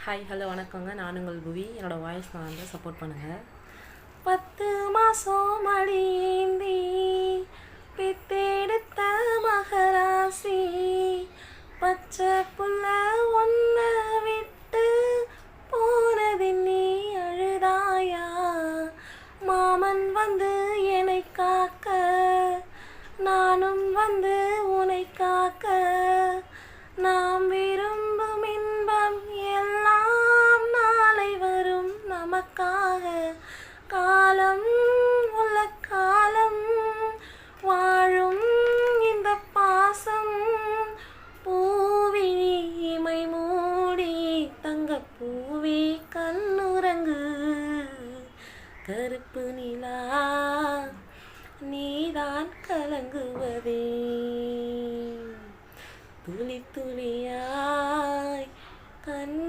Hi hello வணக்கங்க. நான் உங்கள் புவி. என்னோடய வாய்ஸ் நான் வந்து சப்போர்ட் பண்ணுங்கள். 10 மாதம் மடியேந்தி பெத்தெடுத்த மகராசி பச்சை புள்ள ஒன்றை விட்டு போனது நீ அழுதாயா? மாமன் வந்து என்னை காக்க, நானும் வந்து உன்னை காக்க, நாம் விரும்பும் இன்பம் எல்லாம் நாளை வரும் நமக்காக. காலம் உள்ள காலம் வாழும் இந்த பாசம், பூவிழி இமை மூடி தங்கப்பூவி கண்ணுறங்கு. கருப்பு நிலா நீதான் கலங்குவதே, துளி துளியாய் கண்